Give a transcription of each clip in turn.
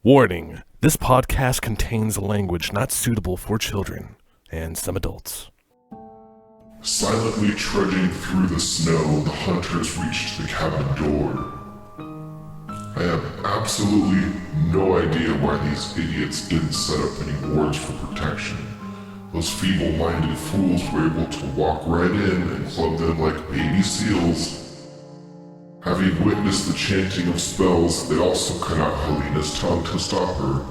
Warning, this podcast contains language not suitable for children and some adults. Silently trudging through the snow, the hunters reached the cabin door. I have absolutely no idea why these idiots didn't set up any wards for protection. Those feeble-minded fools were able to walk right in and club them like baby seals. Having witnessed the chanting of spells, they also cut out Helena's tongue to stop her.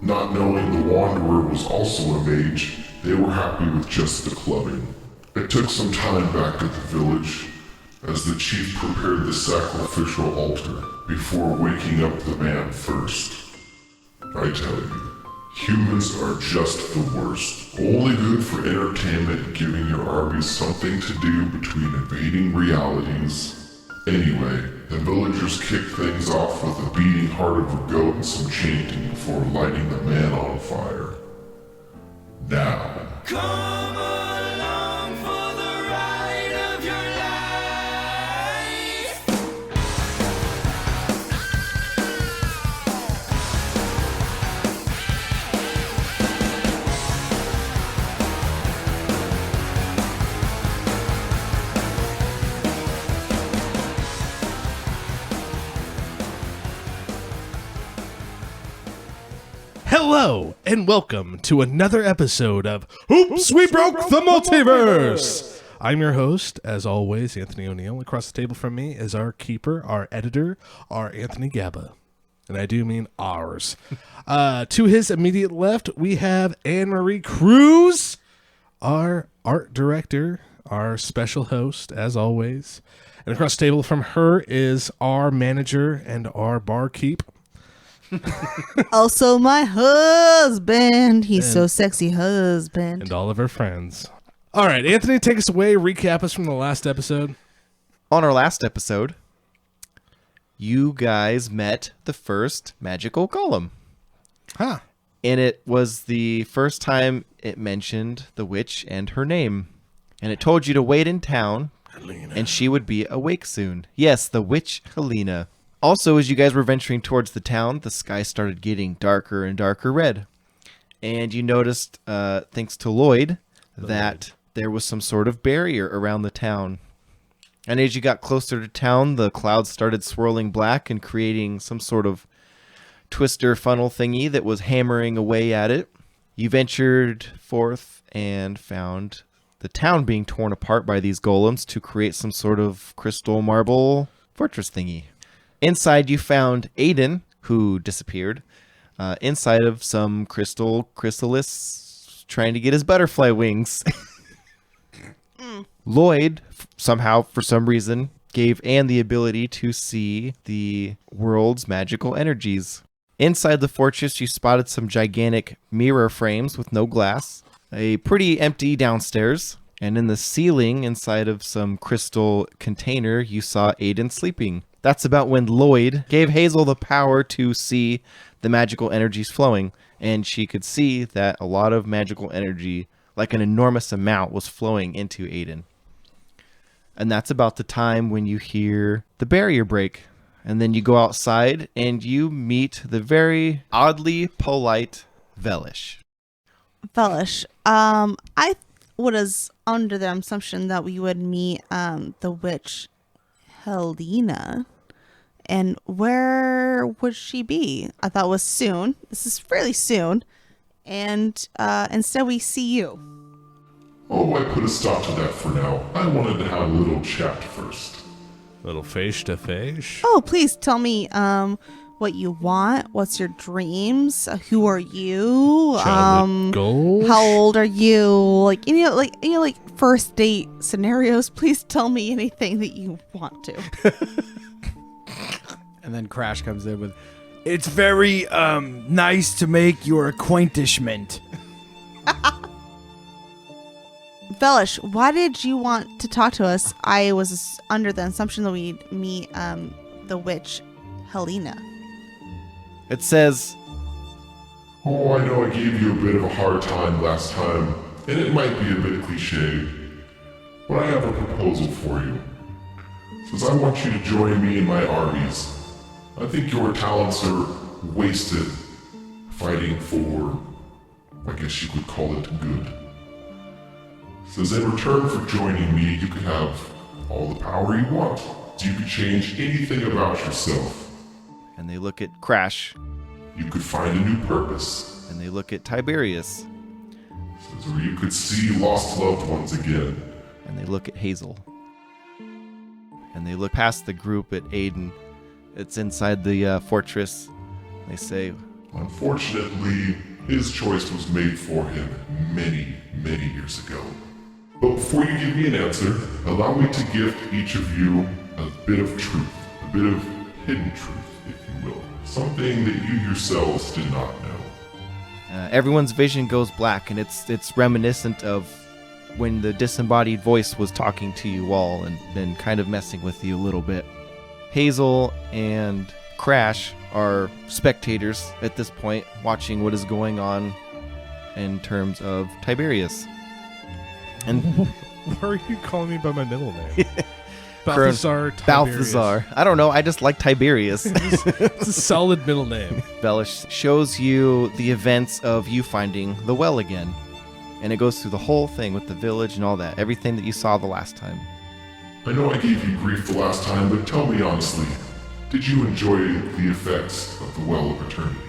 Not knowing the Wanderer was also a mage, they were happy with just the clubbing. It took some time back at the village, as the chief prepared the sacrificial altar, before waking up the man first. I tell you, humans are just the worst. Only good for entertainment, giving your armies something to do between invading realities. Anyway, the villagers kicked things off with a beating heart of a goat and some chanting before lighting the man on fire. Now, come along for the ride of your life. Hello, and welcome to another episode of Oops, We Broke the Multiverse! I'm your host, as always, Anthony O'Neill. Across the table from me is our keeper, our editor, our Anthony Gabba. And I do mean ours. To his immediate left, we have Anne-Marie Cruz, our art director, our special host, as always. And across the table from her is our manager and our barkeep. Also my husband. He's so sexy, husband. And all of her friends. All right, Anthony, take us away. Recap us from the last episode. On our last episode, you guys met the first magical golem. Huh. And it was the first time it mentioned the witch and her name. And it told you to wait in town, Helena. and she would be awake soon. Yes, the witch Helena. Also, as you guys were venturing towards the town, the sky started getting darker and darker red. And you noticed, thanks to Lloyd, that there was some sort of barrier around the town. And as you got closer to town, the clouds started swirling black and creating some sort of twister funnel thingy that was hammering away at it. You ventured forth and found the town being torn apart by these golems to create some sort of crystal marble fortress thingy. Inside, you found Aiden, who disappeared, inside of some chrysalis, trying to get his butterfly wings. Lloyd, somehow, for some reason, gave Anne the ability to see the world's magical energies. Inside the fortress, you spotted some gigantic mirror frames with no glass, a pretty empty downstairs, and in the ceiling, inside of some crystal container, you saw Aiden sleeping. That's about when Lloyd gave Hazel the power to see the magical energies flowing, and she could see that a lot of magical energy, like an enormous amount, was flowing into Aiden. And that's about the time when you hear the barrier break, and then you go outside and you meet the very oddly polite Velish. Velish, I was under the assumption that we would meet the witch Helena. And where would she be? I thought it was soon. This is fairly soon. And instead we see you. oh, I put a stop to that for now. I wanted to have a little chat first. Little face to face. Oh, please tell me what you want. What's your dreams? Who are you? Childhood goals? How old are you? Like first date scenarios. Please tell me anything that you want to. And then Crash comes in with, "It's very nice to make your acquaintishment." Velish, why did you want to talk to us? I was under the assumption that we'd meet the witch Helena. It says, Oh, I know I gave you a bit of a hard time last time, and it might be a bit cliche, but I have a proposal for you. Since I want you to join me in my armies, I think your talents are wasted fighting for, I guess you could call it good. Says in return for joining me, you could have all the power you want. You could change anything about yourself. And they look at Crash, You could find a new purpose. and they look at Tiberius, Says or you could see lost loved ones again. and they look at Hazel. And they look past the group at Aiden. It's inside the fortress. They say, Unfortunately, his choice was made for him many, many years ago. But before you give me an answer, allow me to gift each of you a bit of truth, a bit of hidden truth, if you will. Something that you yourselves did not know. everyone's vision goes black, and it's reminiscent of when the disembodied voice was talking to you all and kind of messing with you a little bit. Hazel and Crash are spectators at this point, watching what is going on in terms of Tiberius. And Why are you calling me by my middle name? Balthazar. Tiberius. Balthazar. I don't know, I just like Tiberius. It's a solid middle name. Velish shows you the events of you finding the well again. And it goes through the whole thing with the village and all that. Everything that you saw the last time. I know I gave you grief the last time, but tell me honestly, did you enjoy the effects of the Well of Eternity?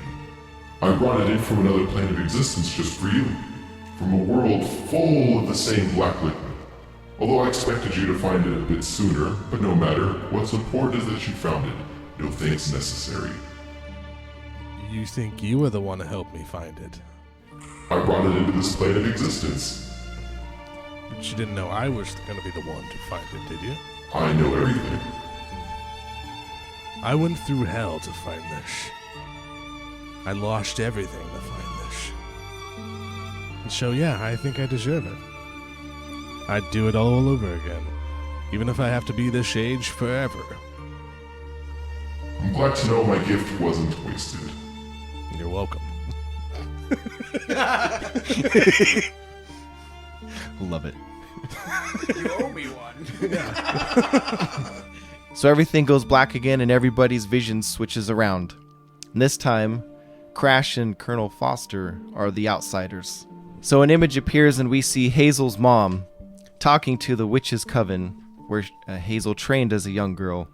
I brought it in from another plane of existence just for you. From a world full of the same black liquid. Although I expected you to find it a bit sooner, but no matter, what's important is that you found it. No thanks necessary. You think you were the one to help me find it. I brought it into this plane of existence. But you didn't know I was going to be the one to find it, did you? I know everything. I went through hell to find this. I lost everything to find this. And so yeah, I think I deserve it. I'd do it all over again. Even if I have to be this age forever. I'm glad to know my gift wasn't wasted. You're welcome. Love it. You owe me one. So everything goes black again and everybody's vision switches around. And this time, Crash and Colonel Foster are the outsiders. So an image appears and we see Hazel's mom talking to the Witch's Coven, where Hazel trained as a young girl.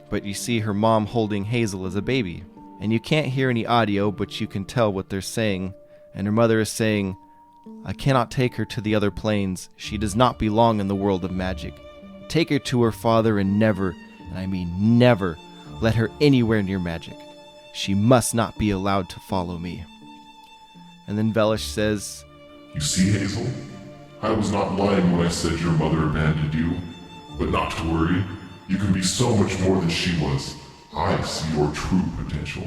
But you see her mom holding Hazel as a baby. And you can't hear any audio, but you can tell what they're saying. And her mother is saying, I cannot take her to the other planes. She does not belong in the world of magic. Take her to her father and never, and I mean never, let her anywhere near magic. She must not be allowed to follow me. And then Velish says, You see, Hazel? I was not lying when I said your mother abandoned you. But not to worry, you can be so much more than she was. I see your true potential.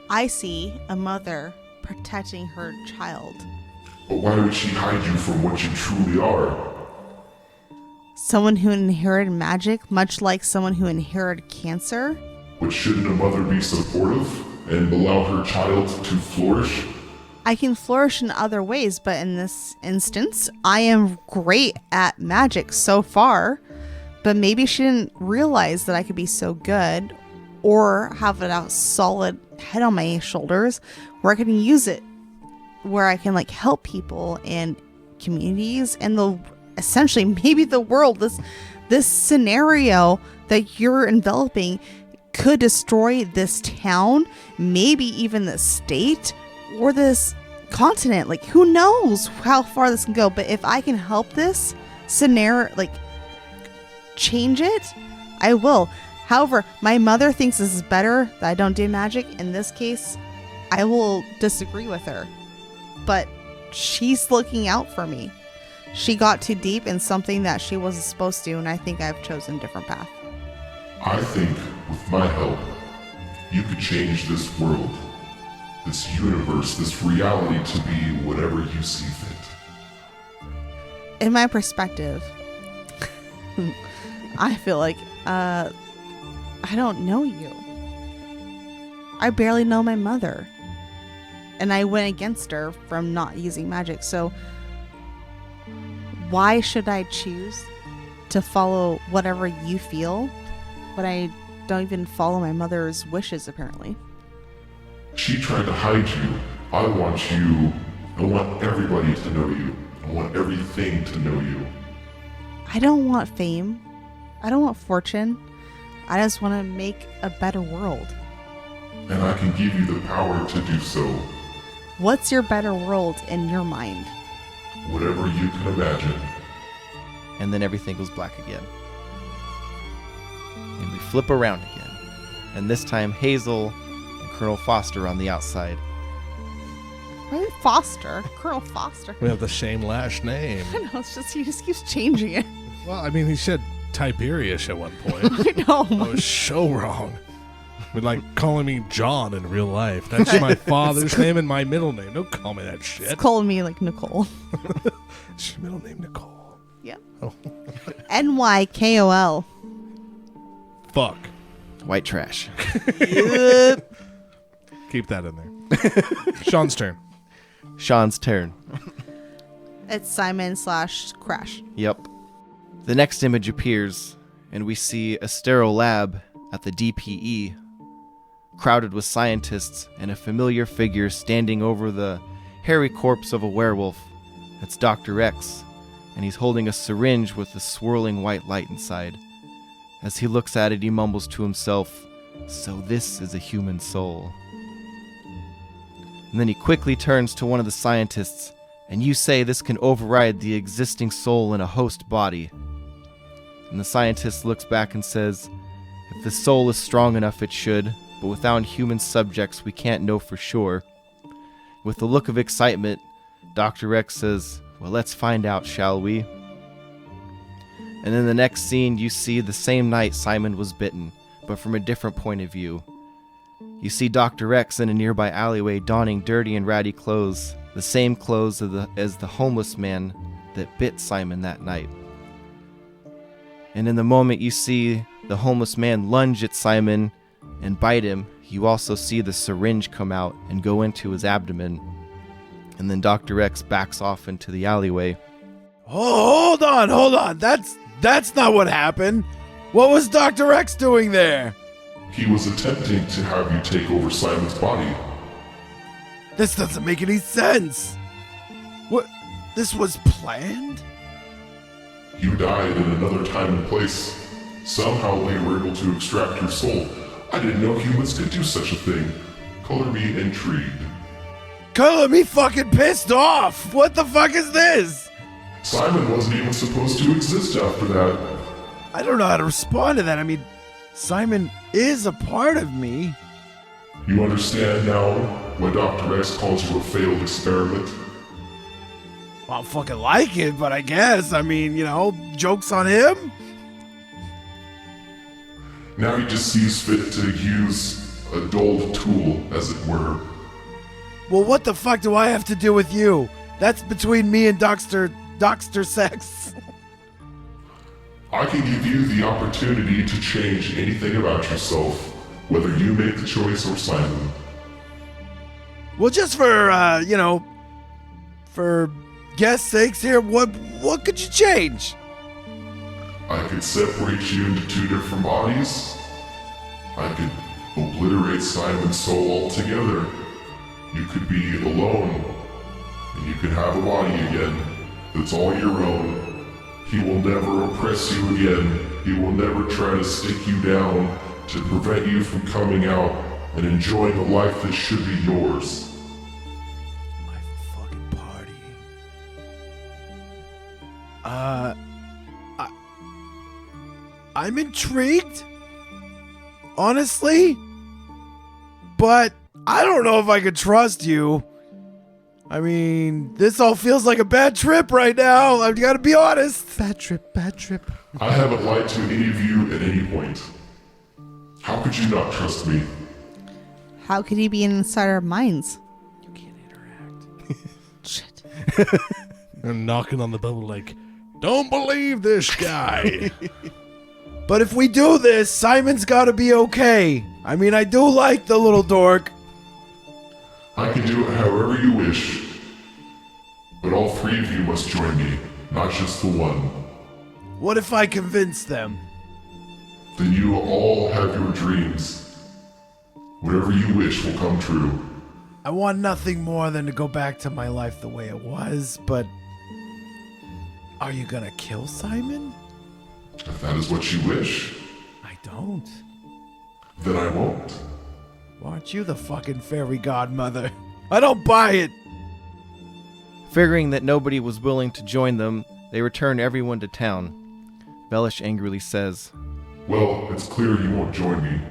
I see a mother protecting her child. But why would she hide you from what you truly are? Someone who inherited magic, much like someone who inherited cancer. But shouldn't a mother be supportive and allow her child to flourish? I can flourish in other ways, but in this instance, I am great at magic so far. But maybe she didn't realize that I could be so good or have a solid head on my shoulders where I can use it, where I can like help people and communities and essentially maybe the world. This scenario that you're enveloping could destroy this town, maybe even the state or this continent. Like, who knows how far this can go. But if I can help this scenario, like, change it, I will. However, my mother thinks this is better that I don't do magic. In this case, I will disagree with her. But she's looking out for me. She got too deep in something that she wasn't supposed to, and I think I've chosen a different path. I think with my help, you could change this world, this universe, this reality to be whatever you see fit. In my perspective, I feel like I don't know you. I barely know my mother. And I went against her from not using magic. So why should I choose to follow whatever you feel when I don't even follow my mother's wishes, apparently? She tried to hide you. I want you. I want everybody to know you. I want everything to know you. I don't want fame. I don't want fortune. I just want to make a better world. And I can give you the power to do so. What's your better world in your mind? Whatever you can imagine. And then everything goes black again. And we flip around again. And this time Hazel and Colonel Foster on the outside. Why Foster? Colonel Foster. We have the same last name. I know, it's just he just keeps changing it. Well, I mean, he said Tiberius at one point. I know. I was so wrong. But like calling me John in real life. That's my father's name and my middle name. Don't call me that shit. It's calling me like Nicole. It's your middle name, Nicole. Yeah. Oh. NYKOL. Fuck. White trash. Keep that in there. Sean's turn. Sean's turn. It's Simon/Crash. Yep. The next image appears, and we see a sterile lab at the DPE, crowded with scientists and a familiar figure standing over the hairy corpse of a werewolf. It's Dr. X, and he's holding a syringe with a swirling white light inside. As he looks at it, he mumbles to himself, "So this is a human soul." And then he quickly turns to one of the scientists, and you say this can override the existing soul in a host body. And the scientist looks back and says, "If the soul is strong enough, it should, but without human subjects, we can't know for sure." With a look of excitement, Dr. X says, "Well, let's find out, shall we?" And in the next scene, you see the same night Simon was bitten, but from a different point of view. You see Dr. X in a nearby alleyway donning dirty and ratty clothes, the same clothes as the homeless man that bit Simon that night. And in the moment you see the homeless man lunge at Simon and bite him, you also see the syringe come out and go into his abdomen. And then Dr. X backs off into the alleyway. Oh, hold on. That's not what happened. What was Dr. X doing there? He was attempting to have you take over Simon's body. This doesn't make any sense. What? This was planned? You died in another time and place. Somehow they were able to extract your soul. I didn't know humans could do such a thing. Color me intrigued. Color me fucking pissed off. What the fuck is this? Simon wasn't even supposed to exist after that. I don't know how to respond to that. I mean, Simon is a part of me. You understand now why Dr. X calls you a failed experiment? I don't fucking like it, but I guess. I mean, joke's on him. Now he just sees fit to use a dulled tool, as it were. Well, what the fuck do I have to do with you? That's between me and Dr. Sex. I can give you the opportunity to change anything about yourself, whether you make the choice or Simon. Well, just for guest sakes here, what could you change? I could separate you into two different bodies. I could obliterate Simon's soul altogether. You could be alone, and you could have a body again that's all your own. He will never oppress you again. He will never try to stick you down to prevent you from coming out and enjoying a life that should be yours. My fucking party. I'm intrigued, honestly, but I don't know if I could trust you. I mean, this all feels like a bad trip right now. I've got to be honest. Bad trip, bad trip. I haven't lied to any of you at any point. How could you not trust me? How could he be inside our minds? You can't interact. Shit. And knocking on the bubble like, don't believe this guy. But if we do this, Simon's got to be okay. I mean, I do like the little dork. I can do it however you wish. But all three of you must join me, not just the one. What if I convince them? Then you will all have your dreams. Whatever you wish will come true. I want nothing more than to go back to my life the way it was, but are you gonna kill Simon? If that is what you wish, I don't. then I won't. Why aren't you the fucking fairy godmother? I don't buy it. Figuring that nobody was willing to join them, they return everyone to town. Velish angrily says, Well, it's clear you won't join me,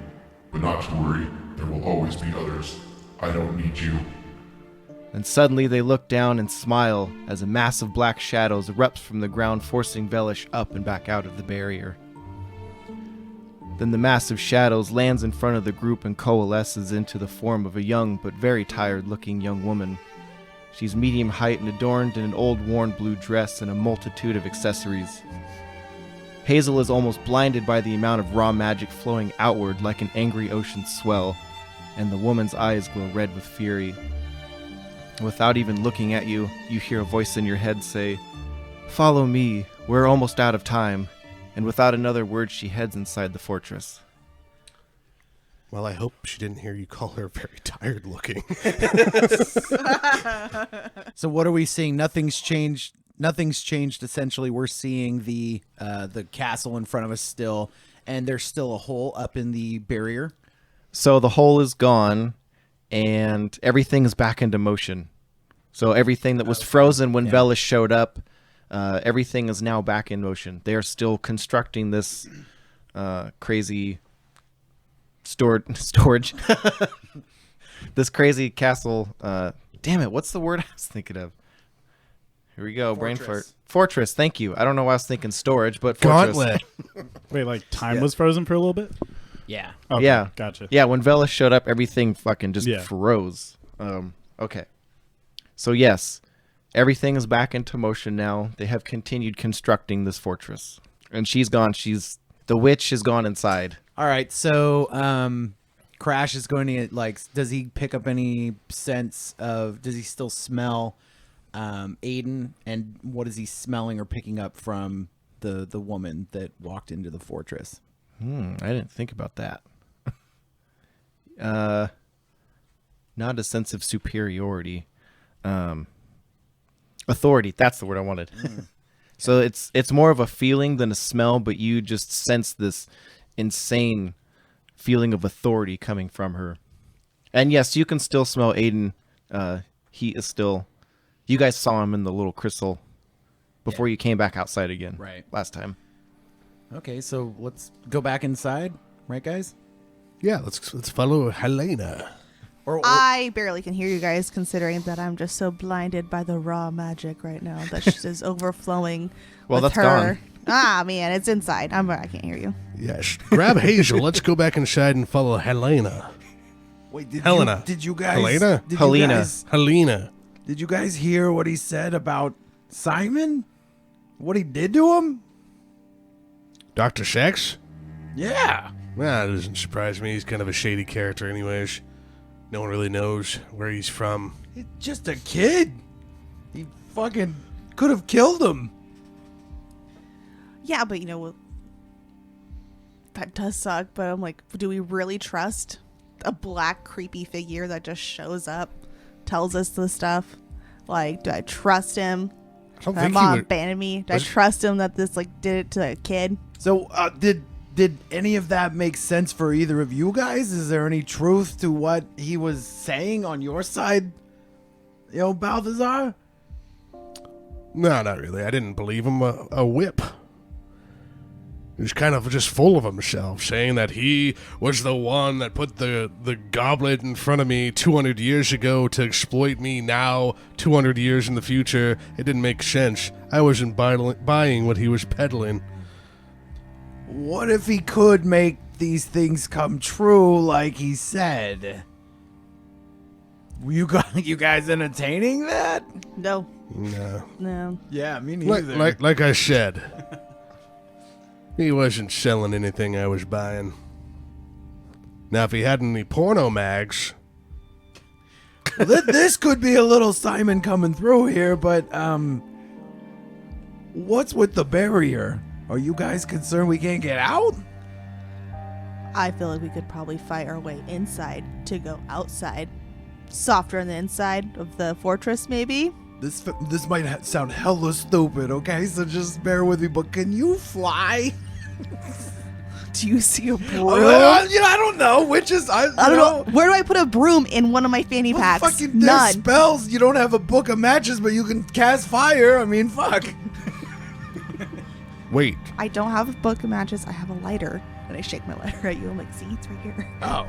but not to worry, there will always be others. I don't need you. and suddenly they look down and smile as a mass of black shadows erupts from the ground, forcing Velish up and back out of the barrier. Then the mass of shadows lands in front of the group and coalesces into the form of a young but very tired-looking young woman. She's medium height and adorned in an old worn blue dress and a multitude of accessories. Hazel is almost blinded by the amount of raw magic flowing outward like an angry ocean swell, and the woman's eyes glow red with fury. Without even looking at you, you hear a voice in your head say, "Follow me, we're almost out of time." And without another word, she heads inside the fortress. Well, I hope she didn't hear you call her very tired looking. So what are we seeing? Nothing's changed. Nothing's changed. Essentially, we're seeing the castle in front of us still, and there's still a hole up in the barrier. So the hole is gone, and everything is back into motion. So everything that was frozen when Velish showed up, everything is now back in motion. They are still constructing this crazy storage. This crazy castle. Damn it, what's the word I was thinking of? Here we go, brain fart. Fortress, thank you. I don't know why I was thinking storage, but fortress. Gauntlet. Wait, like time was frozen for a little bit? Yeah. Okay, Yeah. Gotcha. Yeah, when Velish showed up, everything fucking just Yeah. froze. Okay. So yes, everything is back into motion now. They have continued constructing this fortress. And she's gone. The witch has gone inside. All right. So Crash is going to does he pick up any sense of? Does he still smell Aiden? And what is he smelling or picking up from the woman that walked into the fortress? I didn't think about that. Not a sense of superiority. Authority, that's the word I wanted. So it's more of a feeling than a smell, but you just sense this insane feeling of authority coming from her. And yes, you can still smell Aiden. He is still... You guys saw him in the little crystal before you came back outside again. Right. Last time. Okay, so let's go back inside, right, guys? Yeah, let's follow Helena. Or I barely can hear you guys, considering that I'm just so blinded by the raw magic right now that is overflowing. Well, with that's her. gone. Ah, man, it's inside. I can't hear you. Yes. Grab Hazel. Let's go back inside and follow Helena. wait, Helena. Did you guys? Helena? Did Helena. You guys, Helena. did you guys hear what he said about Simon? What he did to him? Dr. Sex? Yeah. Well, that doesn't surprise me. He's kind of a shady character anyways. No one really knows where he's from. He's just a kid. He fucking could have killed him. Yeah, but you know what? That does suck, but I'm like, do we really trust a black, creepy figure that just shows up, tells us this stuff? Like, do I trust him? I don't My think mom he would. abandoned me. Do I Was- trust him that this did it to a kid? So, did any of that make sense for either of you guys? Is there any truth to what he was saying on your side, Balthazar? No, not really. I didn't believe him a whip. He was kind of just full of himself, saying that he was the one that put the goblet in front of me 200 years ago to exploit me now, 200 years in the future. It didn't make sense. I wasn't buying what he was peddling. What if he could make these things come true like he said? Were you guys entertaining that? No, No. no. Yeah, me Like I said, he wasn't selling anything I was buying. Now, if he had any porno mags, This could be a little Simon coming through here, but what's with the barrier? Are you guys concerned we can't get out? I feel like we could probably fight our way inside to go outside. softer on the inside of the fortress, maybe. This might sound hella stupid, okay? So just bear with me. But can you fly? Do you see a broom? I don't know. Witches, I don't know. Where do I put a broom in one of my fanny packs? Fucking None. spells. You don't have a book of matches, but you can cast fire. I mean, fuck. Wait. I don't have a book of matches. I have a lighter. And I shake my lighter at you. I'm like, see, it's right here. Oh.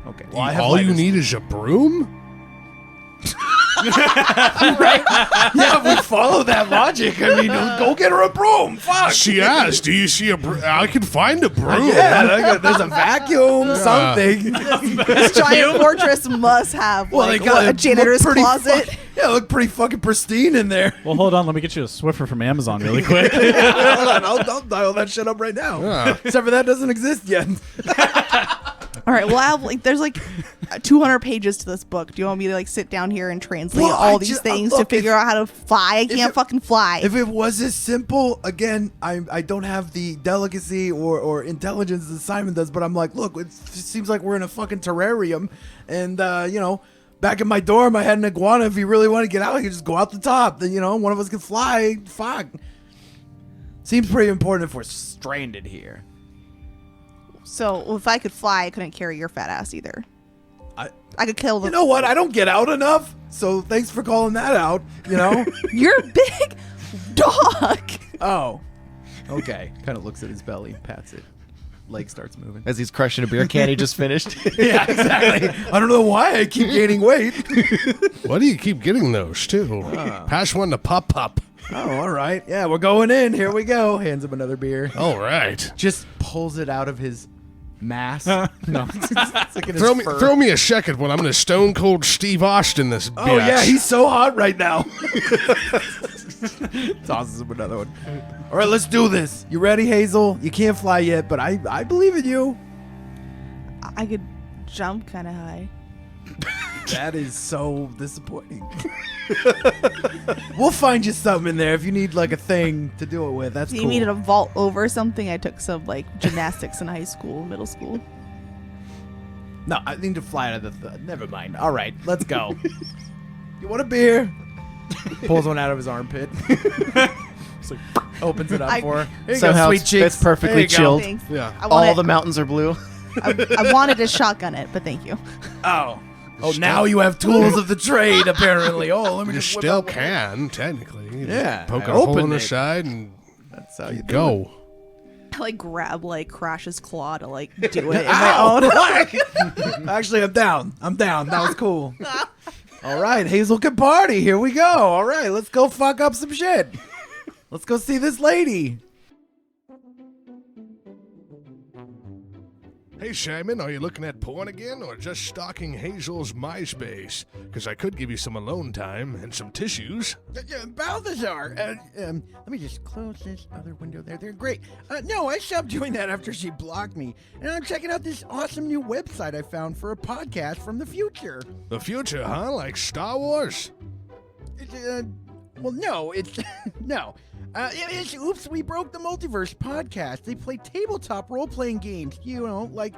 Okay. Well, All you need is a broom? Yeah, if we follow that logic, I mean, go get her a broom. Fuck. She asked, do you see a broom? I can find a broom. Yeah, there's a vacuum, something. This giant fortress must have a janitor's closet. Look pretty fucking pristine in there. Well, hold on. Let me get you a Swiffer from Amazon really quick. Hold on, I'll dial that shit up right now. Yeah. Except for that doesn't exist yet. All right, well, I have there's 200 pages to this book. Do you want me to sit down here and translate all these things to figure out how to fly? I can't fucking fly. If it was as simple, again, I don't have the delicacy or intelligence that Simon does, but I'm like, look, it seems like we're in a fucking terrarium, and back in my dorm, I had an iguana. If you really want to get out, you just go out the top. Then one of us can fly. Fuck. Seems pretty important if we're stranded here. So if I could fly, I couldn't carry your fat ass either. I could kill them. You know what? I don't get out enough, so thanks for calling that out. You're a big dog. Oh, okay. Kind of looks at his belly, pats it. Leg starts moving. As he's crushing a beer can he just finished. Yeah, exactly. I don't know why I keep gaining weight. Why do you keep getting those, too? Pass one to Pop. Oh, all right. Yeah, we're going in. Here we go. Hands him another beer. All right. Just pulls it out of his mass. No. It's like in his fur. Throw me a second when I'm going to stone cold Steve Austin this bitch. Oh, yeah. He's so hot right now. Tosses him another one. All right, let's do this. You ready, Hazel? You can't fly yet, but I believe in you. I could jump kind of high. That is so disappointing. We'll find you something in there if you need a thing to do it with. That's Do you cool. needed a vault over something? I took some gymnastics in high school, middle school. No, I need to fly out of the... Never mind. All right, let's go. You want a beer? Pulls one out of his armpit. Opens it up for her. Here you Somehow go, it's- sweet cheeks. it's perfectly There you go. chilled. Thanks. Yeah. I All wanted, the mountains are blue. I wanted to shotgun it, but thank you. Oh, now you have tools of the trade, apparently. Oh, let me You just whip still out one. can, technically. You Yeah, just poke I a hole opened in the it. side and That's how you do go. I grab Crash's claw to do it in my own. Actually, I'm down. That was cool. All right, Hazel can party. Here we go. All right, let's go fuck up some shit. Let's go see this lady. Hey, Simon, are you looking at porn again or just stalking Hazel's MySpace? Because I could give you some alone time and some tissues. Balthazar, let me just close this other window there. They're great. No, I stopped doing that after she blocked me. And I'm checking out this awesome new website I found for a podcast from the future. The future, huh? Like Star Wars? Well, no, it's no. It's Oops, We Broke the Multiverse podcast. They play tabletop role-playing games, like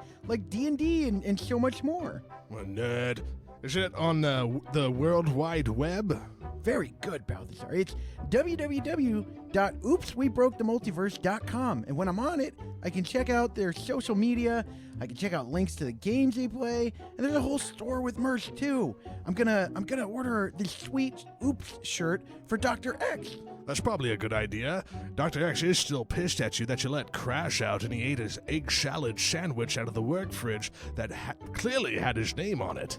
D&D and so much more. Well, nerd. Is it on the World Wide Web? Very good, Balthazar. It's www.oopswebrokethemultiverse.com. And when I'm on it, I can check out their social media. I can check out links to the games they play, and there's a whole store with merch too. I'm gonna order this sweet Oops shirt for Dr. X. That's probably a good idea. Dr. X is still pissed at you that you let Crash out and he ate his egg salad sandwich out of the work fridge that clearly had his name on it.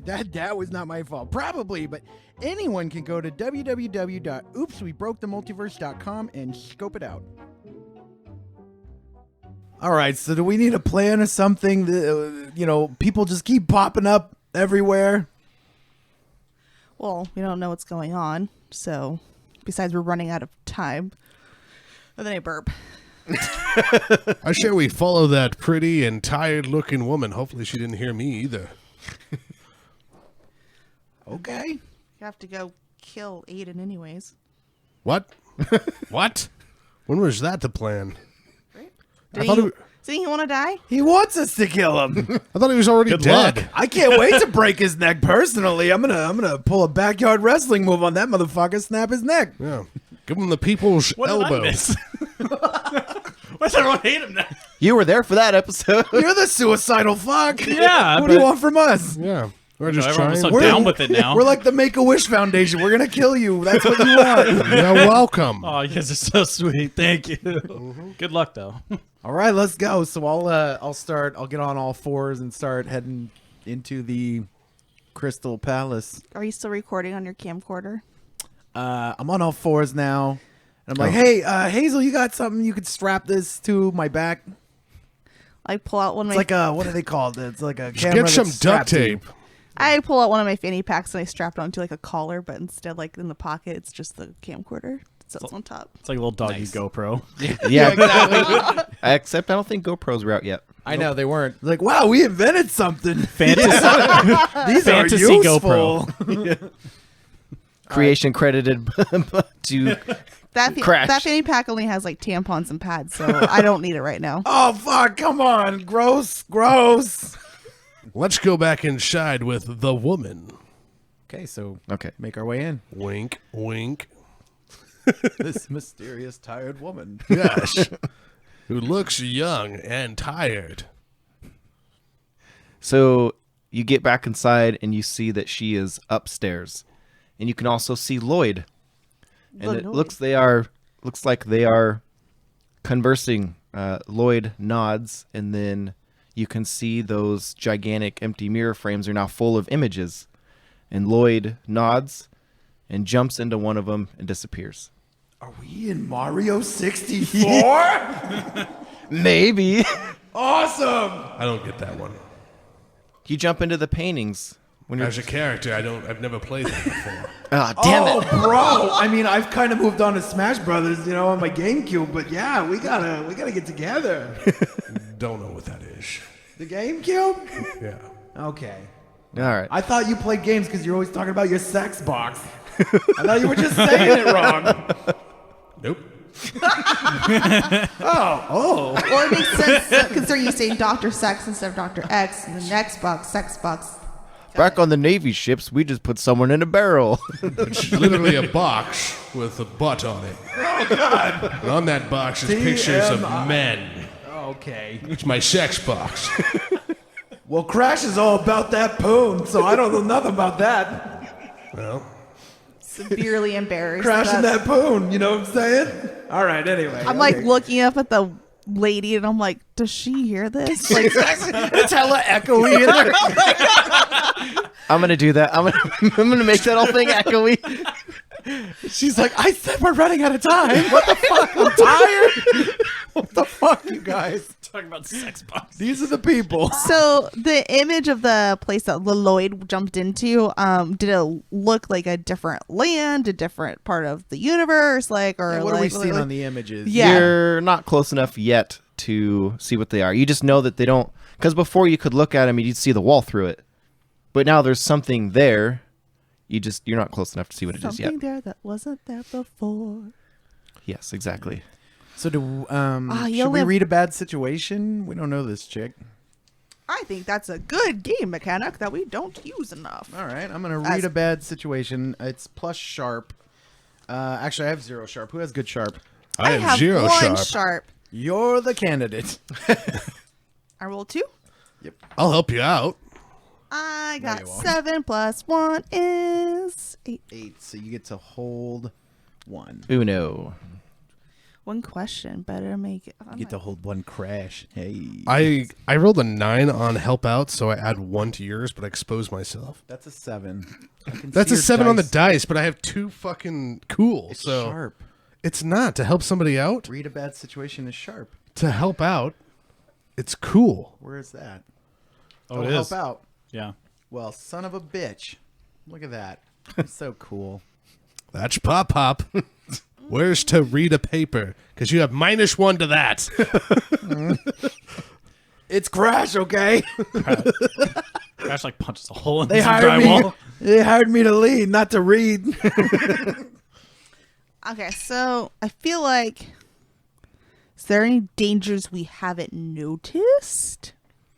that was not my fault. Probably, but anyone can go to www.oopswebrokethemultiverse.com and scope it out. All right, so do we need a plan or something? People just keep popping up everywhere. Well, we don't know what's going on, so besides we're running out of time. And then I burp. I say we follow that pretty and tired-looking woman. Hopefully she didn't hear me either. Okay. You have to go kill Aiden anyways. What? What? When was that the plan? Didn't thought you, it- Doesn't he want to die? He wants us to kill him. I thought he was already Good dead. luck. I can't wait to break his neck personally. I'm gonna pull a backyard wrestling move on that motherfucker, snap his neck. Yeah. Give him the people's What did I elbow. miss? Why does everyone hate him now? You were there for that episode. You're the suicidal fuck. Yeah, What do you but- want from us? Yeah. We're No, just everyone's trying. so down with it now. We're like the Make-A-Wish Foundation. We're gonna kill you. That's what you want. You're welcome. Oh, you guys are so sweet. Thank you. Good luck, though. All right, let's go. So I'll start. I'll get on all fours and start heading into the Crystal Palace. Are you still recording on your camcorder? I'm on all fours now, and I'm like, hey, Hazel, you got something you could strap this to my back? I pull out one of It's my like a what are they called? It's like a Just camera get some that's duct strapped to you. tape. I pull out one of my fanny packs and I strap it onto like a collar, but instead, like in the pocket, it's just the camcorder. So it's on top. It's like a little doggy GoPro. Yeah, exactly. Except I don't think GoPros were out yet. I know they weren't. Like, wow, we invented something. Fantasy, These Fantasy are useful. Creation credited to Crash. That fanny pack only has like tampons and pads, so I don't need it right now. Oh fuck! Come on, gross. Let's go back inside with the woman. Okay, so Okay. make our way in. Wink, wink. This mysterious tired woman. Yes. Who looks young and tired. So you get back inside and you see that she is upstairs, and you can also see Lloyd. And it looks like they are conversing. Lloyd nods, and then you can see those gigantic empty mirror frames are now full of images. And Lloyd nods and jumps into one of them and disappears. Are we in Mario 64? Maybe. Awesome! I don't get that one. You jump into the paintings when you're. As a character, I've never played that before. Ah, damn it. bro! I mean, I've kind of moved on to Smash Brothers, on my GameCube, but yeah, we gotta get together. Don't know what that is. The GameCube? Yeah. Okay. All right. I thought you played games because you're always talking about your sex box. I thought you were just saying it wrong. Nope. Oh. Well, it makes sense considering you say Dr. Sex instead of Dr. X, and the next box, sex box. Back on the Navy ships, we just put someone in a barrel. It's literally a box with a butt on it. Oh, God. And on that box is pictures of men. Okay. It's my sex box. Well, Crash is all about that poon, so I don't know nothing about that. Well, Severely embarrassed. Crashing that poon, you know what I'm saying? All right, anyway. I'm like looking up at the lady and I'm like, does she hear this? Like, it's hella echoey in there. I'm gonna do that. I'm gonna make that whole thing echoey. She's like, I said we're running out of time. What the fuck? I'm tired. What the fuck, you guys? Talking about sex box. These are the people. so the image of the place that Lloyd jumped into, did it look like a different land, a different part of the universe? Like, or What like, are we seeing like- on the images? Yeah. You're not close enough yet to see what they are. You just know that they don't. Because before you could look at them and you'd see the wall through it, but now there's something there. You're not close enough to see what it is yet. Something there that wasn't there before. Yes, exactly. So do you should we live- read a bad situation? We don't know this chick. I think that's a good game mechanic that we don't use enough. All right, I'm gonna read a bad situation. It's plus sharp. Actually, I have 0 sharp. Who has good sharp? I have 0 one sharp. sharp. You're the candidate. I rolled 2. I'll help you out. I No, got you won't. 7 plus 1 is 8. 8. So you get to hold 1. Uno. One question, better make it. You get to hold 1 crash. Hey. I rolled a 9 on help out, so I add 1 to yours, but I expose myself. That's a 7. I can That's see a your 7 on the dice. dice, but I have 2 fucking cool. It's so sharp. it's not to help somebody out. Read a bad situation is sharp. To help out, it's cool. Where is that? Oh, it help is. out. Yeah. Well, son of a bitch. Look at that. It's so cool. That's pop pop. Where's to read a paper? Because you have -1 to that. It's Crash, okay? Crash like punches a hole in They some hired me. drywall. They hired me to lead, not to read. Okay, so I feel like Is there any dangers we haven't noticed?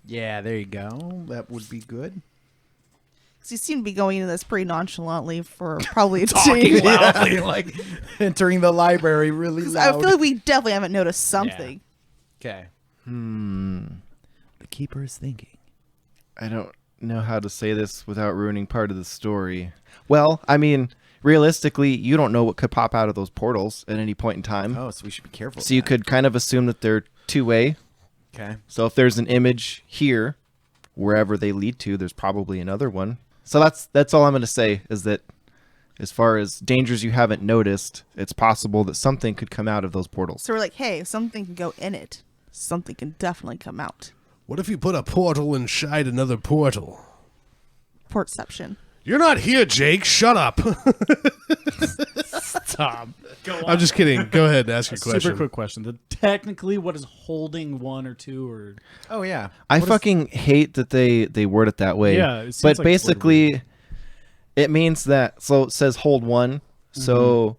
Yeah, there you go. That would be good. Because you seem to be going into this pretty nonchalantly for probably a Talking day. loudly, like entering the library really I loud. feel like we definitely haven't noticed something. Okay. The keeper is thinking. I don't know how to say this without ruining part of the story. Well, I mean, realistically, you don't know what could pop out of those portals at any point in time. Oh, so we should be careful. So you could kind of assume that they're two-way. Okay. So if there's an image here, wherever they lead to, there's probably another one. So that's all I'm going to say is that as far as dangers you haven't noticed, it's possible that something could come out of those portals. So we're like, hey, if something can go in it, something can definitely come out. What if you put a portal inside another portal? Portception. You're not here, Jake. Shut up. Tom, go on. I'm just kidding. Go ahead and ask your Super question. quick question. Technically, what is holding one or two or? Oh, yeah. I fucking hate that they word it that way. Yeah, it seems but like it's worded basically, it means that. So it says hold one. So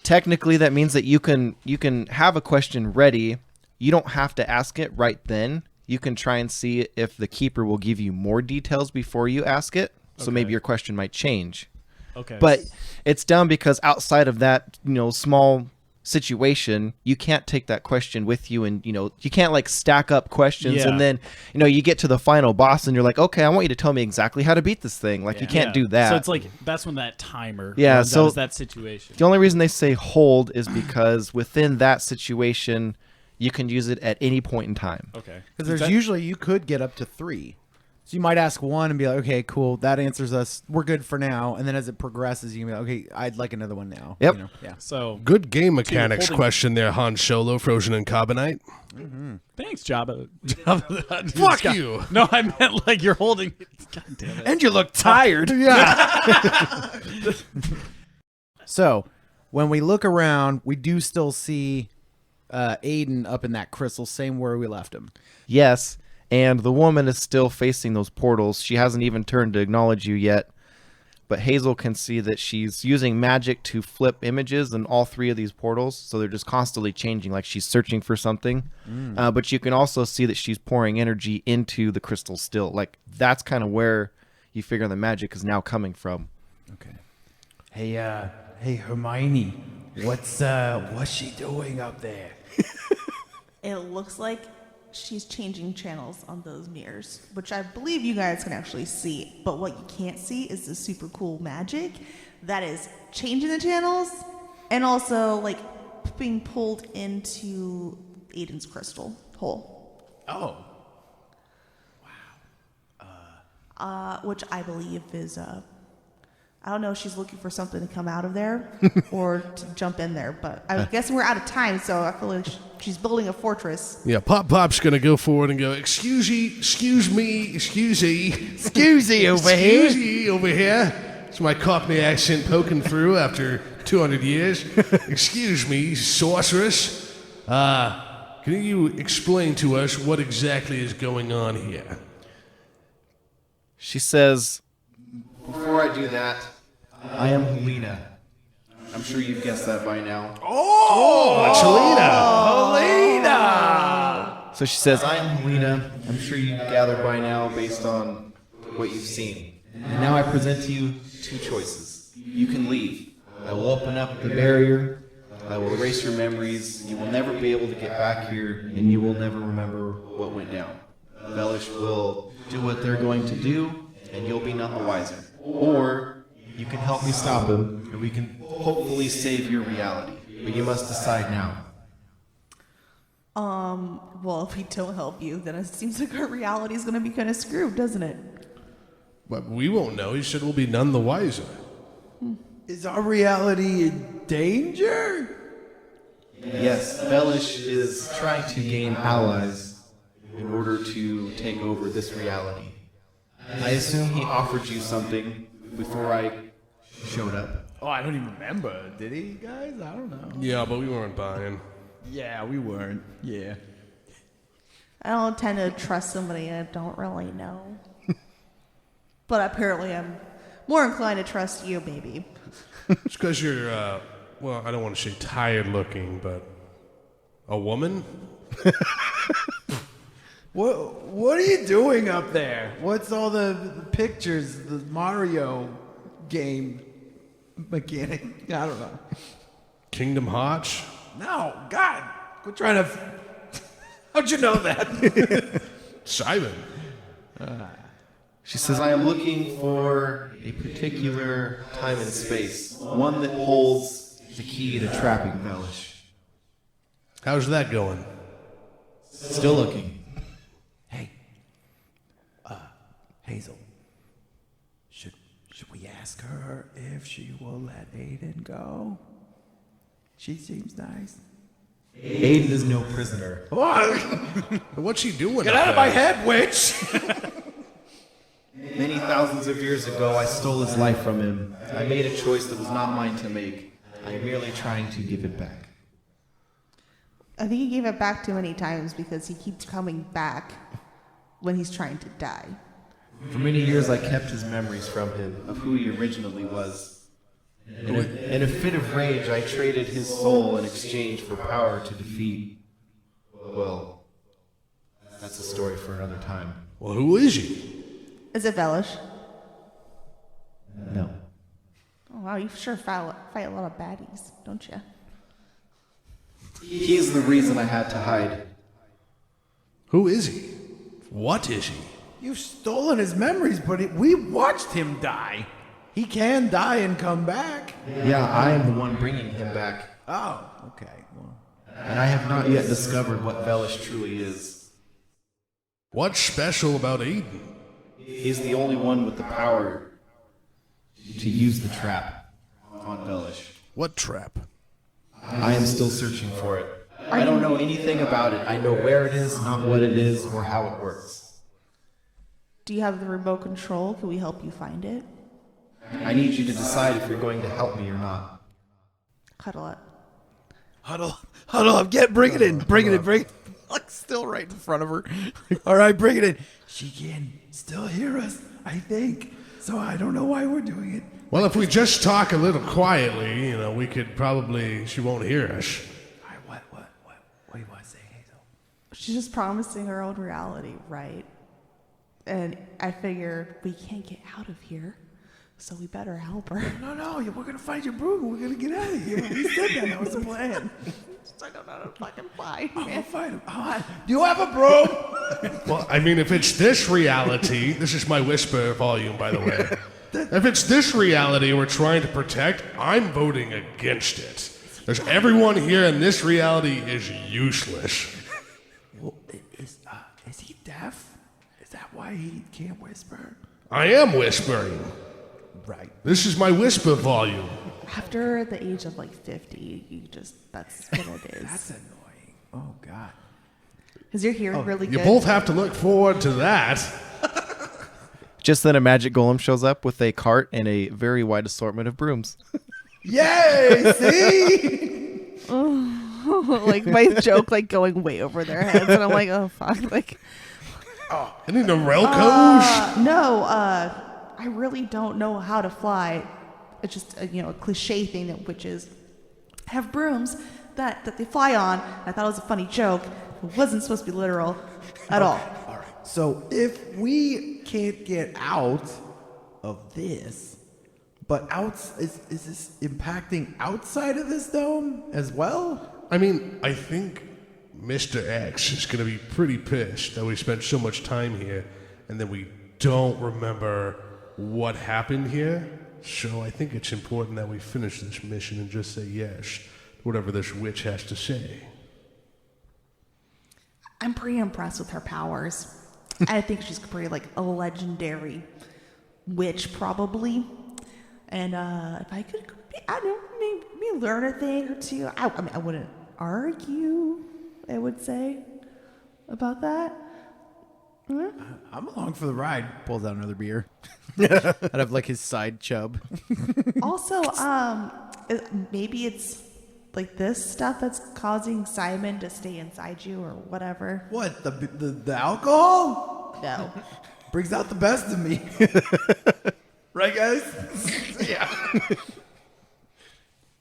technically, that means that you can have a question ready. You don't have to ask it right then. You can try and see if the keeper will give you more details before you ask it. So maybe Okay. your question might change. Okay. But it's dumb because outside of that, small situation, you can't take that question with you, and you can't like stack up questions, Yeah. and then you get to the final boss, and you're like, okay, I want you to tell me exactly how to beat this thing. Like you can't do that. So it's like that's when that timer. Yeah, runs out, so is that situation. The only reason they say hold is because within that situation, you can use it at any point in time. Okay. Because there's usually, you could get up to 3. So you might ask one and be like, okay, cool, that answers us. We're good for now. And then as it progresses, you can be like, okay, I'd like another one now. Yep. Yeah. So Good game mechanics holding- question there, Han Solo, Frozen and Carbonite. thanks, Jabba. Fuck you. No, I meant like you're holding. God damn it. And you look tired. Yeah. So when we look around, we do still see Aiden up in that crystal, same where we left him. Yes, and the woman is still facing those portals. She hasn't even turned to acknowledge you yet. But Hazel can see that she's using magic to flip images in all 3 of these portals. So they're just constantly changing, like she's searching for something. But you can also see that she's pouring energy into the crystal still. Like that's kind of where you figure the magic is now coming from. Okay. Hey, Hermione, what's she doing up there? It looks like she's changing channels on those mirrors, which I believe you guys can actually see. But what you can't see is the super cool magic that is changing the channels and also like being pulled into Aiden's crystal hole. Oh. Which I believe is I don't know if she's looking for something to come out of there or to jump in there, but I guess we're out of time, so I feel like she's building a fortress. Yeah, Pop's gonna go forward and go, excuse me over here. It's my Cockney accent poking through after 200 years. Excuse me, sorceress. Can you explain to us what exactly is going on here? She says, before I do that, I am Helena. I'm sure you've guessed that by now. Oh, it's Helena. So she says, I am Helena. I'm sure you've gathered by now based on what you've seen. And now I present to you 2 choices. You can leave. I will open up the barrier. I will erase your memories. You will never be able to get back here, and you will never remember what went down. Velish will do what they're going to do, and you'll be none the wiser. Or you can help me stop him, and we can hopefully save your reality. But you must decide now. Well, if we don't help you, then it seems like our reality is going to be kind of screwed, doesn't it? But we won't know. He said we'll be none the wiser. Is our reality in danger? Yes, Velish is trying to gain allies in order to take over this reality. I assume he offered you something before I showed up. Oh, I don't even remember. Did he, guys? I don't know. Yeah, but we weren't buying. Yeah, we weren't. Yeah. I don't tend to trust somebody I don't really know. But apparently I'm more inclined to trust you, baby. It's because you're, well, I don't want to say tired looking, but A woman? What are you doing up there? What's all the pictures, the Mario game mechanic? I don't know. Kingdom Hearts? No, God. Quit trying to... How'd you know that? Simon. She says, I am looking for a particular time and space. One that holds the key to trapping Velish. How's that going? Still looking. Hey, Hazel. Should we ask her if she will let Aiden go? She seems nice. Aiden is no prisoner. What's she doing? Get out of my head, witch! Many thousands of years ago, I stole his life from him. I made a choice that was not mine to make. I am merely trying to give it back. I think he gave it back too many times because he keeps coming back when he's trying to die. For many years, I kept his memories from him of who he originally was. In a fit of rage, I traded his soul in exchange for power to defeat. Well, that's a story for another time. Well, who is he? Is it Velish? No. Oh, wow, you sure fight a lot of baddies, don't you? He's the reason I had to hide. Who is he? What is he? You've stolen his memories, but we watched him die. He can die and come back. Yeah, I am the one bringing him back. Oh, okay. Well, And I have not yet discovered what Velish truly is. What's special about Aiden? He's the only one with the power to use the trap on Velish. What trap? I am still searching for it. I don't know anything about it. I know where it is, not what it is, or how it works. Do you have the remote control? Can we help you find it? I need you to decide if you're going to help me or not. Huddle up. huddle up. Bring it in. Like, still right in front of her. All right, bring it in. She can still hear us, I think. So I don't know why we're doing it. Well, if we just talk a little quietly, we could probably, she won't hear us. All right, what do you want to say, Hazel? She's just promising her own reality, right? And I figure we can't get out of here, so we better help her. No, we're going to find your broom. We're going to get out of here. We said that was the plan. I don't know how to fucking fly. We'll find him. Do you have a broom? Well, I mean, if it's this reality, this is my whisper volume, by the way. If it's this reality we're trying to protect, I'm voting against it. There's everyone here in this reality is useless. Well, is he deaf? Is that why he can't whisper? I am whispering. Right. This is my whisper volume. After the age of 50, that's what it is. That's annoying. Oh, God. Because you're hearing really You good. both have to look forward to that. Just then a magic golem shows up with a cart and a very wide assortment of brooms. Yay! See? My joke, going way over their heads. And I'm like, oh, fuck. Any Norelcos? No, I really don't know how to fly. It's just a cliche thing that witches have brooms that they fly on. I thought it was a funny joke. It wasn't supposed to be literal at all. All right. So if we can't get out of this, but is this impacting outside of this dome as well? I mean, I think Mr. X is going to be pretty pissed that we spent so much time here and then we don't remember what happened here. So I think it's important that we finish this mission and just say yes to whatever this witch has to say. I'm pretty impressed with her powers. I think she's pretty a legendary witch, probably. And if I could, I don't know, maybe learn a thing or two. I wouldn't argue, I would say, about that. I'm along for the ride. Pulls out another beer. Out of his side chub. Also, maybe it's this stuff that's causing Simon to stay inside you or whatever. What, the alcohol? No. Brings out the best of me. Right, guys? Yeah.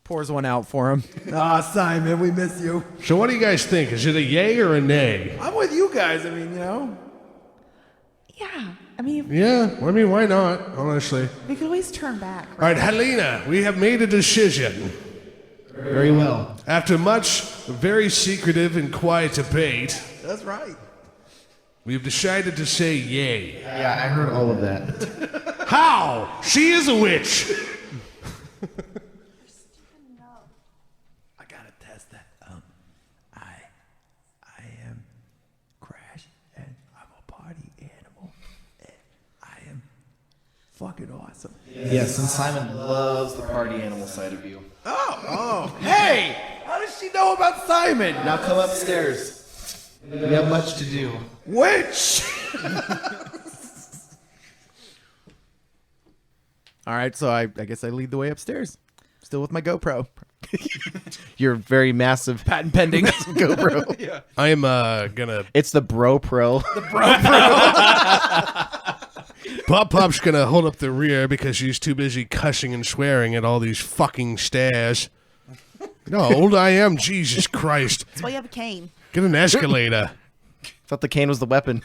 Pours one out for him. Simon, we miss you. So what do you guys think? Is it a yay or a nay? I'm with you guys. I mean, Yeah. I mean, Yeah, I mean, why not, honestly? we could always turn back. All right, Helena, we have made a decision. Very well. After much very secretive and quiet debate, That's right. we've decided to say yay. Yeah, I heard all of that. How? She is a witch. I gotta test that. I am Crash, and I'm a party animal, and I am fucking awesome. Yes, and Simon loves the party animal side of you. Hey, how does she know about Simon? Now come upstairs. We have much to do. Witch. All right, so I guess I lead the way upstairs. Still with my GoPro. Your very massive Patent pending. GoPro. Yeah. I am gonna. It's the Bro Pro. Pop's gonna hold up the rear because she's too busy cussing and swearing at all these fucking stairs. You know how old I am? Jesus Christ. That's why you have a cane. Get an escalator. Thought the cane was the weapon.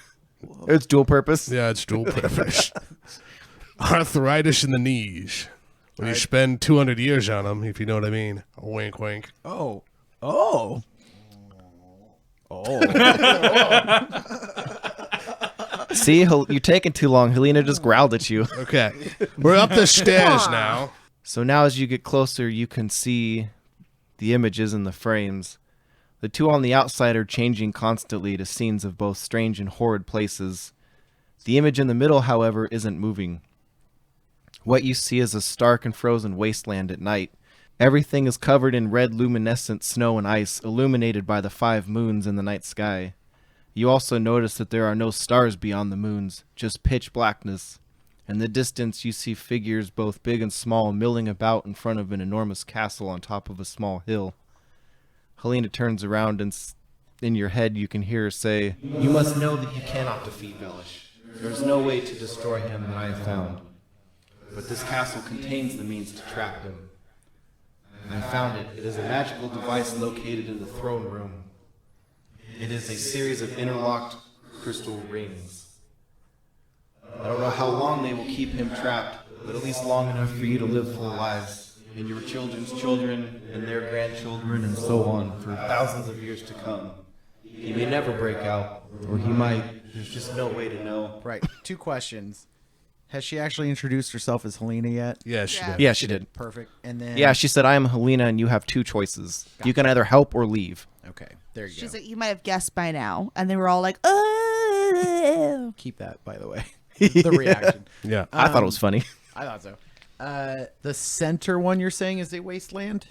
It's dual purpose. Yeah, it's dual purpose. Arthritis in the knees. When you spend 200 years on them, if you know what I mean. Wink, wink. Oh. See, you're taking too long. Helena just growled at you. Okay. We're up the stairs now. So now as you get closer, you can see the images in the frames. The two on the outside are changing constantly to scenes of both strange and horrid places. The image in the middle, however, isn't moving. What you see is a stark and frozen wasteland at night. Everything is covered in red luminescent snow and ice, illuminated by the 5 moons in the night sky. You also notice that there are no stars beyond the moons, just pitch blackness. In the distance, you see figures both big and small milling about in front of an enormous castle on top of a small hill. Helena turns around and in your head you can hear her say, "You must know that you cannot defeat Velish. There is no way to destroy him that I have found. But this castle contains the means to trap him. I found it. It is a magical device located in the throne room. It is a series of interlocked crystal rings. I don't know how long they will keep him trapped, but at least long enough for you to live full lives, and your children's children, and their grandchildren, and so on, for thousands of years to come. He may never break out, or he might. There's just no way to know." Right. 2 questions. Has she actually introduced herself as Helena yet? Yeah, she Yeah. did. Yeah, she did. Perfect. And then Yeah, she said, "I am Helena, and you have 2 choices. You can either help or leave." Okay, there you She's go. like, you might have guessed by now. And they were all like, oh. Keep that, by the way. The reaction. Yeah. I thought it was funny. I thought so. The center one you're saying is a wasteland?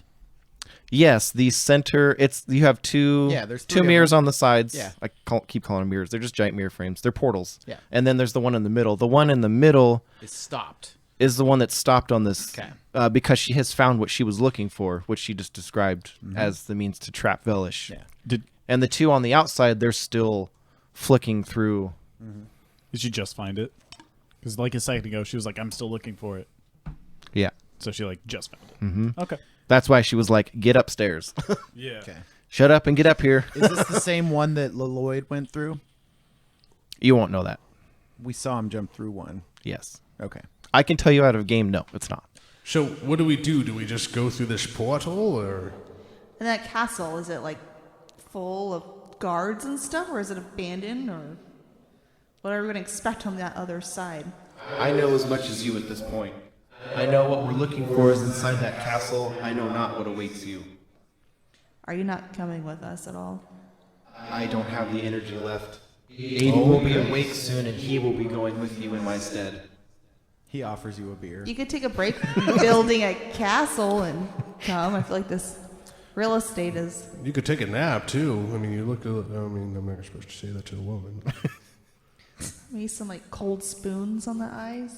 Yes, the center. You have 2. Yeah, there's 3 2 of mirrors them. on the sides. Yeah. I keep calling them mirrors. They're just giant mirror frames. They're portals. Yeah. And then there's the one in the middle. The one in the middle It's stopped. is the one that stopped on this Okay. because she has found what she was looking for, which she just described as the means to trap Velish. Yeah. And the 2 on the outside, they're still flicking through. Did you just find it? Because like a second ago, she was like, "I'm still looking for it." Yeah. So she like just found it. Mm-hmm. Okay. That's why she was like, "Get upstairs." Yeah. Okay. Shut up and get up here. Is this the same one that Lloyd went through? You won't know that. We saw him jump through one. Yes. Okay. I can tell you out of game, no, it's not. So what do we do? Do we just go through this portal or? And that castle, is it like full of guards and stuff? Or is it abandoned? Or what are we going to expect on that other side? I know as much as you at this point. I know what we're looking for is inside that castle. I know not what awaits you. Are you not coming with us at all? I don't have the energy left. Aiden will be awake soon, and he will be going with you in my stead. He offers you a beer. You could take a break building a castle and come. I feel like this real estate is... You could take a nap too. I mean, you look. I mean, I'm not supposed to say that to a woman. Maybe some like cold spoons on the eyes.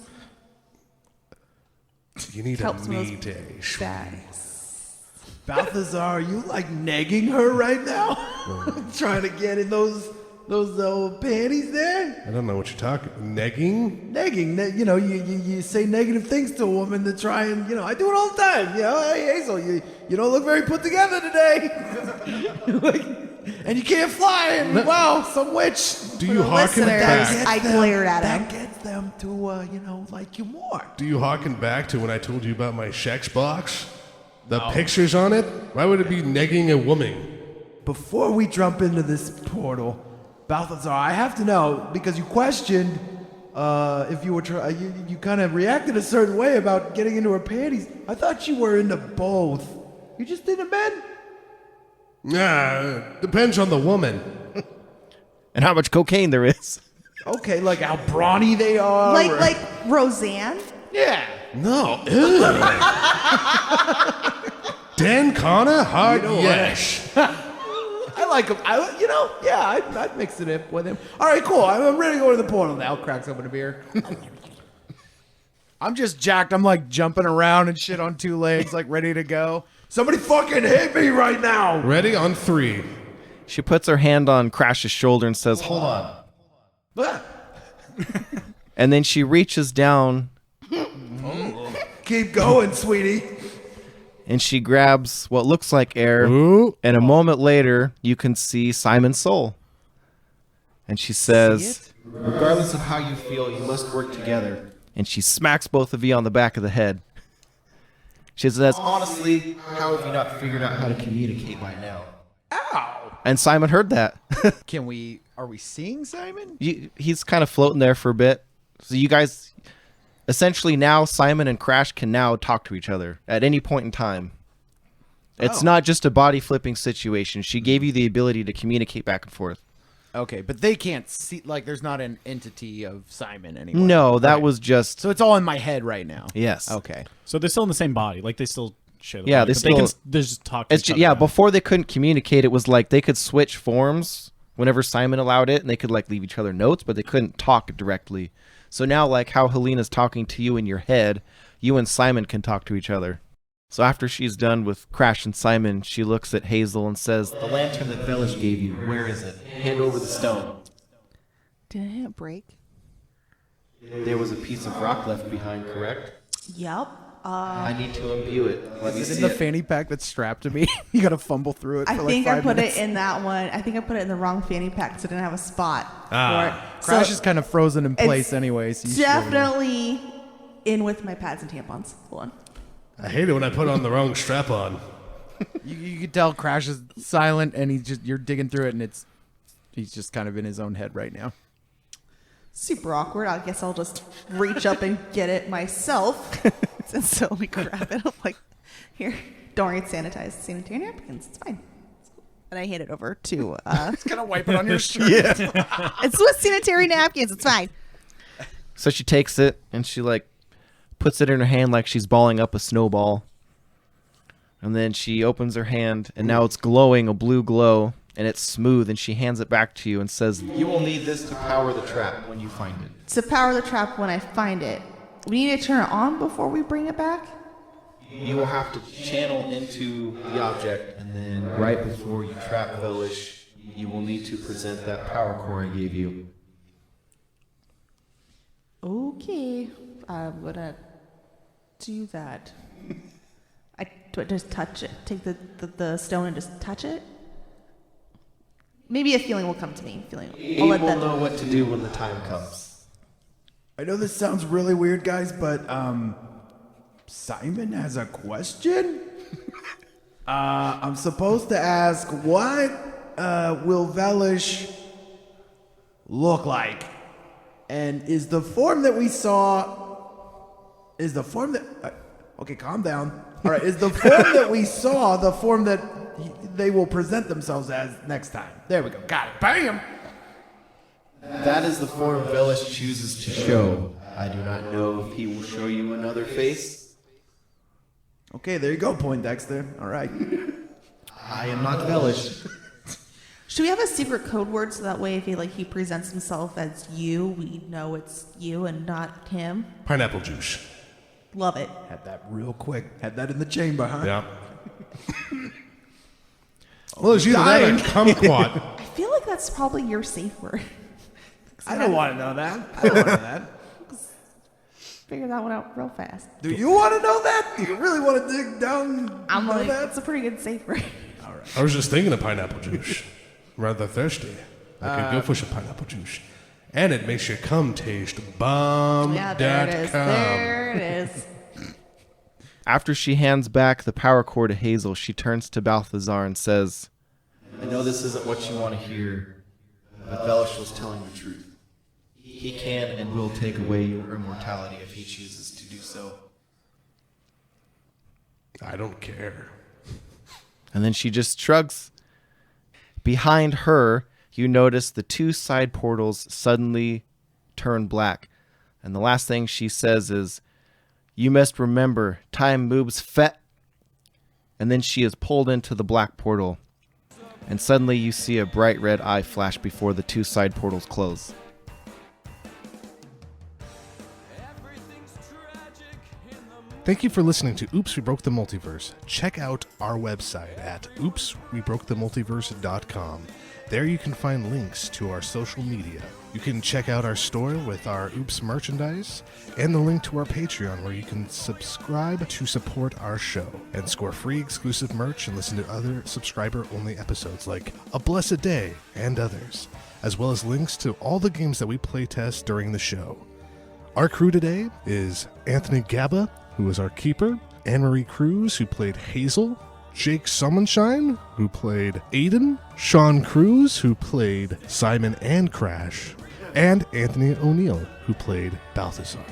You need a Helps with me those day. bags. Balthazar, are you like negging her right now? Trying to get in those old panties there? I don't know what you're talking. Negging? Negging, you say negative things to a woman to try and, I do it all the time. Hey, Hazel, you don't look very put together today. And you can't fly, and wow, some witch. Do you harken back? I glared at him. That gets them to, like you more. Do you harken back to when I told you about my Shex box? The pictures on it? Why would it be negging a woman? Before we jump into this portal, Balthazar, I have to know, because you questioned if you were you kind of reacted a certain way about getting into her panties. I thought you were into both. You just into men? Depends on the woman. And how much cocaine there is. Okay, like how brawny they are. Like Roseanne? Yeah. No. Dan Connor? Hard yes. I like him. I'd mix it up with him. All right, cool. I'm ready to go to the portal now. Cracks open a beer. I'm just jacked. I'm like jumping around and shit on two legs, like ready to go. Somebody fucking hit me right now. Ready on 3. She puts her hand on Crash's shoulder and says, hold on. And then she reaches down Keep going, sweetie. and she grabs what looks like air. Ooh. And a moment later, you can see Simon's soul. And she says, regardless of how you feel, you must work together. And she smacks both of you on the back of the head. She says, honestly, how have you not figured out how to communicate by now? Ow! And Simon heard that. Are we seeing Simon? He's kind of floating there for a bit. So you guys, essentially now, Simon and Crash can now talk to each other at any point in time. It's not just a body flipping situation. She gave you the ability to communicate back and forth. Okay, but they can't see, like, there's not an entity of Simon anymore. No, that was just... So it's all in my head right now. Yes. Okay. So they're still in the same body. Like, they still share the Yeah, body, they but still... they just talk to It's each ju- other yeah, now. before they couldn't communicate, it was like they could switch forms whenever Simon allowed it, and they could, like, leave each other notes, but they couldn't talk directly. So now, like, how Helena's talking to you in your head, you and Simon can talk to each other. So after she's done with Crash and Simon, she looks at Hazel and says, the lantern that Velish gave you, where is it? Hand over the stone. Did it break? There was a piece of rock left behind, correct? Yep. I need to imbue it. Let me Is it see in the it. fanny pack that's strapped to me? You gotta fumble through it for I like think 5 I put minutes. it in that one. I think I put it in the wrong fanny pack because I didn't have a spot for it. Crash So is kind of frozen in place it's anyway. So you should be able to- definitely in with my pads and tampons. Hold on. I hate it when I put on the wrong strap on. You can tell Crash is silent and you're digging through it and he's just kind of in his own head right now. Super awkward. I guess I'll just reach up and get it myself. And so we grab it. I'm like, here, don't worry, it's sanitized. Sanitary napkins. It's fine. And I hand it over to. It's gonna wipe it on your shirt. It's with sanitary napkins. It's fine. So she takes it and she like puts it in her hand like she's balling up a snowball. And then she opens her hand and now it's glowing a blue glow and it's smooth and she hands it back to you and says, you will need this to power the trap when you find it. To power the trap when I find it. We need to turn it on before we bring it back? You will have to channel into the object and then right before you trap Velish, you will need to present that power core I gave you. Okay. I'm gonna do that. Do I just touch it? Take the stone and just touch it? Maybe a feeling will come to me. I'll let that know what to do when the time comes. I know this sounds really weird, guys, but Simon has a question. I'm supposed to ask, what will Velish look like? And is the form that we saw? Is the form that? Okay, calm down. All right, is the form that we saw the form that they will present themselves as next time? There we go. Got it. Bam. That is the form Velish chooses to show. I do not know if he will show you another face. Okay, there you go, Poindexter. All right. I am not Velish. Should we have a secret code word so that way if he presents himself as you, we know it's you and not him? Pineapple juice. Love it. Had that real quick. Had that in the chamber, huh? Yeah. Well, it's either that or kumquat. I feel like that's probably your safe word. I don't want to know that. I don't want to know that. Figure that one out real fast. Do you want to know that? Do you really want to dig down? I'm know like, that? that's a pretty good safe word. I was just thinking of pineapple juice. Rather thirsty. I could go for some pineapple juice. And it makes your cum taste bomb.com. Yeah, there it is. There it is. After she hands back the power cord to Hazel, she turns to Balthazar and says, I know this isn't what you want to hear, but Velish was telling the truth. He can and will take away your immortality if he chooses to do so. I don't care. And then she just shrugs. Behind her, you notice the two side portals suddenly turn black. And the last thing she says is, you must remember, time moves fast. And then she is pulled into the black portal. And suddenly you see a bright red eye flash before the two side portals close. Thank you for listening to Oops, We Broke the Multiverse. Check out our website at oopswebroketheMultiverse.com. There you can find links to our social media. You can check out our store with our Oops merchandise and the link to our Patreon where you can subscribe to support our show and score free exclusive merch and listen to other subscriber-only episodes like A Blessed Day and others, as well as links to all the games that we playtest during the show. Our crew today is Anthony Gabba, who is our keeper, Anne-Marie Cruz, who played Hazel, Jake Summonshine, who played Aiden, Sean Cruz, who played Simon and Crash, and Anthony O'Neill, who played Balthazar.